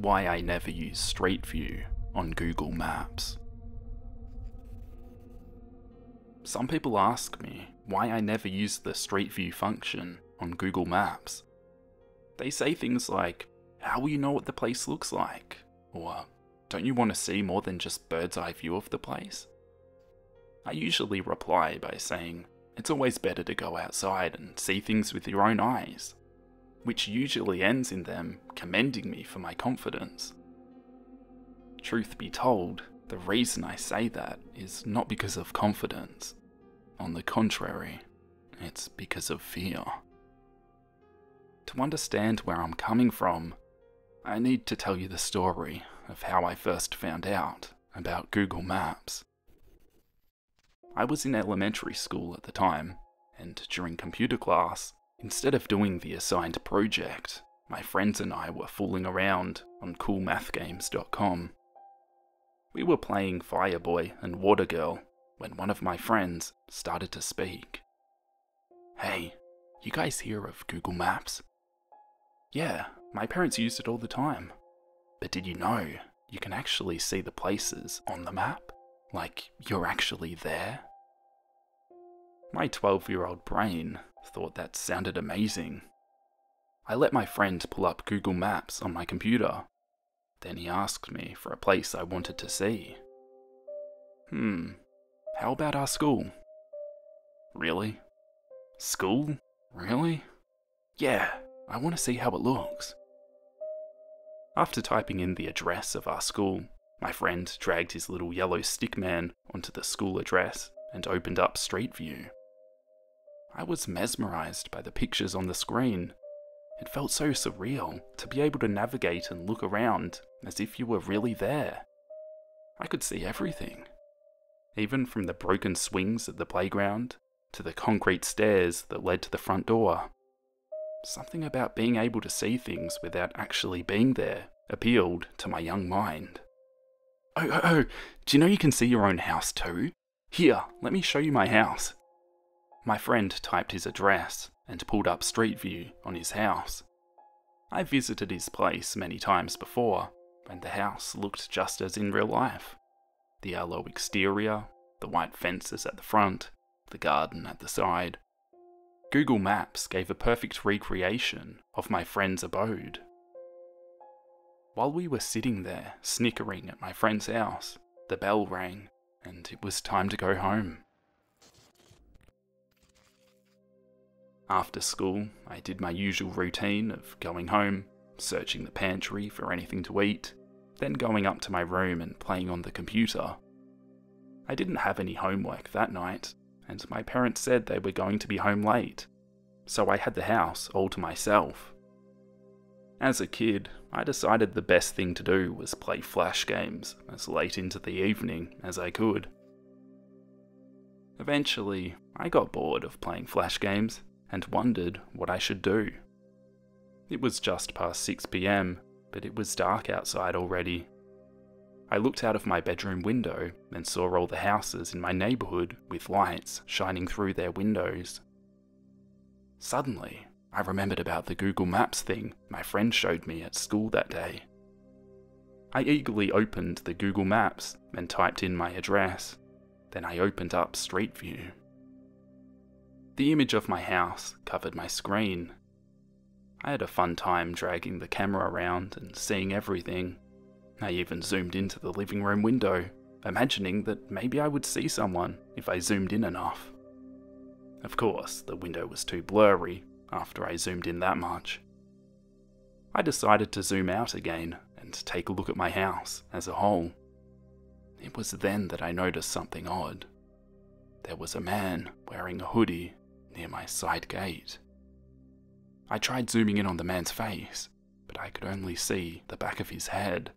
Why I never use Street View on Google Maps. Some people ask me why I never use the Street View function on Google Maps. They say things like, how will you know what the place looks like? Or, don't you want to see more than just bird's eye view of the place? I usually reply by saying, it's always better to go outside and see things with your own eyes, which usually ends in them commending me for my confidence. Truth be told, the reason I say that is not because of confidence. On the contrary, it's because of fear. To understand where I'm coming from, I need to tell you the story of how I first found out about Google Maps. I was in elementary school at the time, and during computer class, instead of doing the assigned project, my friends and I were fooling around on coolmathgames.com. We were playing Fireboy and Water Girl when one of my friends started to speak. Hey, you guys hear of Google Maps? Yeah, my parents used it all the time. But did you know you can actually see the places on the map? Like you're actually there? My 12-year-old brain thought that sounded amazing. I let my friend pull up Google Maps on my computer. Then he asked me for a place I wanted to see. How about our school? Really? School? Really? Yeah, I want to see how it looks. After typing in the address of our school, my friend dragged his little yellow stick man onto the school address and opened up Street View. I was mesmerized by the pictures on the screen. It felt so surreal to be able to navigate and look around as if you were really there. I could see everything. Even from the broken swings at the playground to the concrete stairs that led to the front door. Something about being able to see things without actually being there appealed to my young mind. Oh, do you know you can see your own house too? Here, let me show you my house. My friend typed his address and pulled up Street View on his house. I visited his place many times before, and the house looked just as in real life. The yellow exterior, the white fences at the front, the garden at the side. Google Maps gave a perfect recreation of my friend's abode. While we were sitting there snickering at my friend's house, the bell rang, and it was time to go home. After school, I did my usual routine of going home, searching the pantry for anything to eat, then going up to my room and playing on the computer. I didn't have any homework that night, and my parents said they were going to be home late, so I had the house all to myself. As a kid, I decided the best thing to do was play flash games as late into the evening as I could. Eventually, I got bored of playing flash games and wondered what I should do. It was just past 6 PM, but it was dark outside already. I looked out of my bedroom window and saw all the houses in my neighbourhood with lights shining through their windows. Suddenly, I remembered about the Google Maps thing my friend showed me at school that day. I eagerly opened the Google Maps and typed in my address. Then I opened up Street View. The image of my house covered my screen. I had a fun time dragging the camera around and seeing everything. I even zoomed into the living room window, imagining that maybe I would see someone if I zoomed in enough. Of course, the window was too blurry after I zoomed in that much. I decided to zoom out again and take a look at my house as a whole. It was then that I noticed something odd. There was a man wearing a hoodie near my side gate. I tried zooming in on the man's face, but I could only see the back of his head.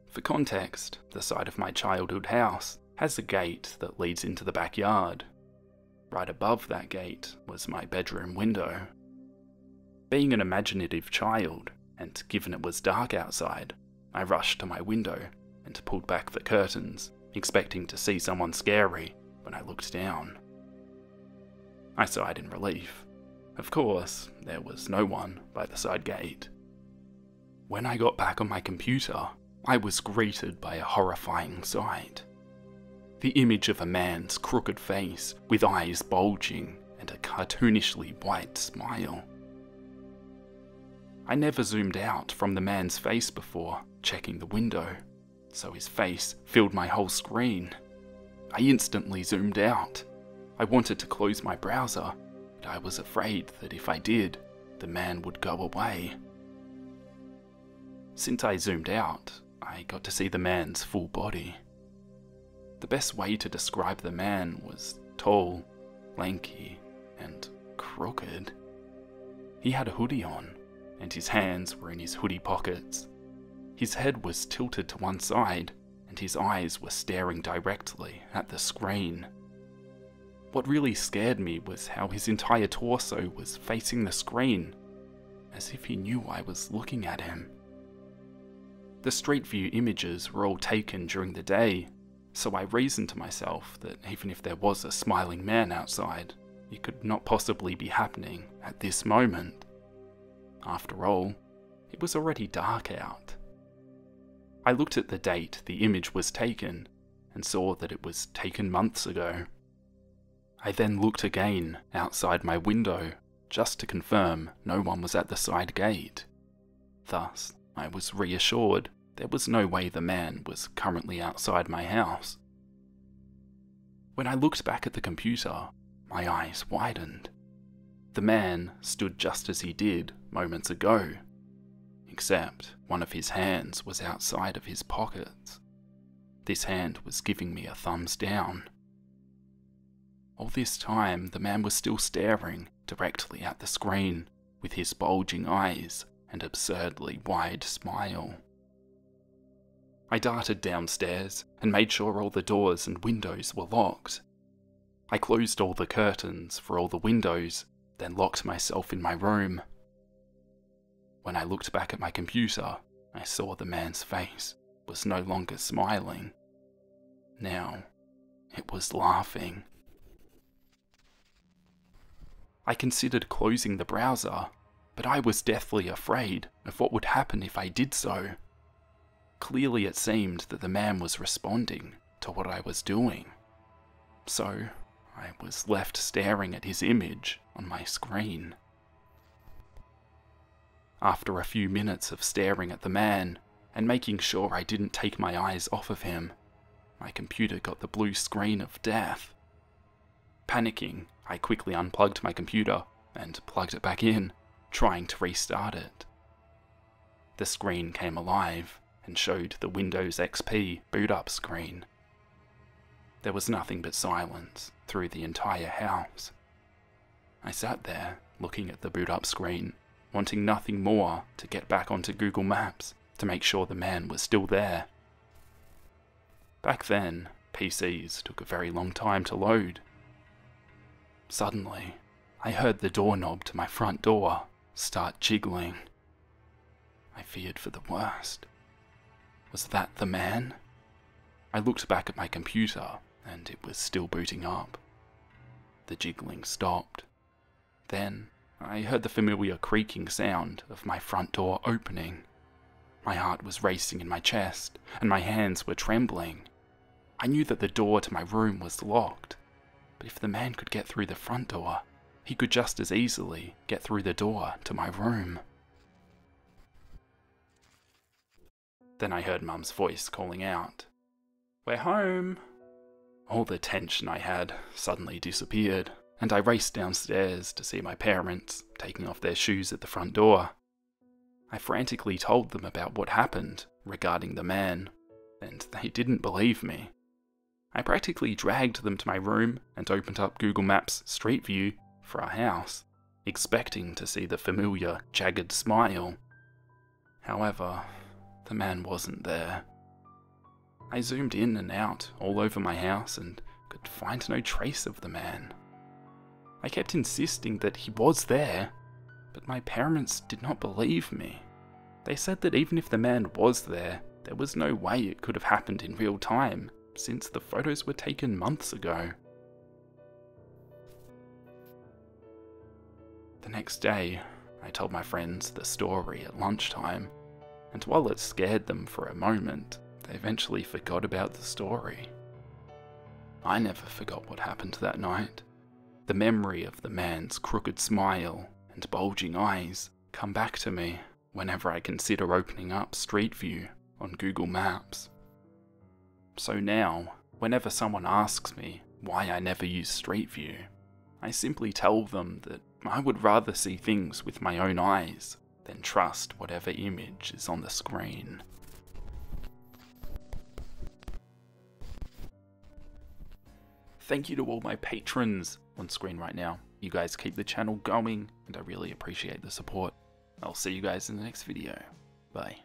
For context, the side of my childhood house has a gate that leads into the backyard. Right above that gate was my bedroom window. Being an imaginative child, and given it was dark outside, I rushed to my window and pulled back the curtains, expecting to see someone scary when I looked down. I sighed in relief. Of course, there was no one by the side gate. When I got back on my computer, I was greeted by a horrifying sight. The image of a man's crooked face with eyes bulging and a cartoonishly white smile. I never zoomed out from the man's face before checking the window, so his face filled my whole screen. I instantly zoomed out. I wanted to close my browser, but I was afraid that if I did, the man would go away. Since I zoomed out, I got to see the man's full body. The best way to describe the man was tall, lanky, and crooked. He had a hoodie on, and his hands were in his hoodie pockets. His head was tilted to one side, and his eyes were staring directly at the screen. What really scared me was how his entire torso was facing the screen, as if he knew I was looking at him. The street view images were all taken during the day, so I reasoned to myself that even if there was a smiling man outside, it could not possibly be happening at this moment. After all, it was already dark out. I looked at the date the image was taken and saw that it was taken months ago. I then looked again outside my window just to confirm no one was at the side gate. Thus, I was reassured there was no way the man was currently outside my house. When I looked back at the computer, my eyes widened. The man stood just as he did moments ago, except one of his hands was outside of his pockets. This hand was giving me a thumbs down. All this time, the man was still staring directly at the screen, with his bulging eyes and absurdly wide smile. I darted downstairs and made sure all the doors and windows were locked. I closed all the curtains for all the windows, then locked myself in my room. When I looked back at my computer, I saw the man's face was no longer smiling. Now, it was laughing. I considered closing the browser, but I was deathly afraid of what would happen if I did so. Clearly it seemed that the man was responding to what I was doing. So, I was left staring at his image on my screen. After a few minutes of staring at the man, and making sure I didn't take my eyes off of him, my computer got the blue screen of death. Panicking, I quickly unplugged my computer and plugged it back in, trying to restart it. The screen came alive and showed the Windows XP boot up screen. There was nothing but silence through the entire house. I sat there, looking at the boot up screen, wanting nothing more to get back onto Google Maps to make sure the man was still there. Back then, PCs took a very long time to load. Suddenly, I heard the doorknob to my front door start jiggling. I feared for the worst. Was that the man? I looked back at my computer and it was still booting up. The jiggling stopped. Then I heard the familiar creaking sound of my front door opening. My heart was racing in my chest and my hands were trembling. I knew that the door to my room was locked, but if the man could get through the front door, he could just as easily get through the door to my room. Then I heard Mum's voice calling out, "We're home!" All the tension I had suddenly disappeared, and I raced downstairs to see my parents taking off their shoes at the front door. I frantically told them about what happened regarding the man, and they didn't believe me. I practically dragged them to my room and opened up Google Maps Street View for our house, expecting to see the familiar, jagged smile. However, the man wasn't there. I zoomed in and out all over my house and could find no trace of the man. I kept insisting that he was there, but my parents did not believe me. They said that even if the man was there was no way it could have happened in real time, since the photos were taken months ago. The next day, I told my friends the story at lunchtime. and while it scared them for a moment, they eventually forgot about the story. I never forgot what happened that night. The memory of the man's crooked smile and bulging eyes come back to me whenever I consider opening up Street View on Google Maps. So now, whenever someone asks me why I never use Street View, I simply tell them that I would rather see things with my own eyes than trust whatever image is on the screen. Thank you to all my patrons on screen right now. You guys keep the channel going, and I really appreciate the support. I'll see you guys in the next video. Bye.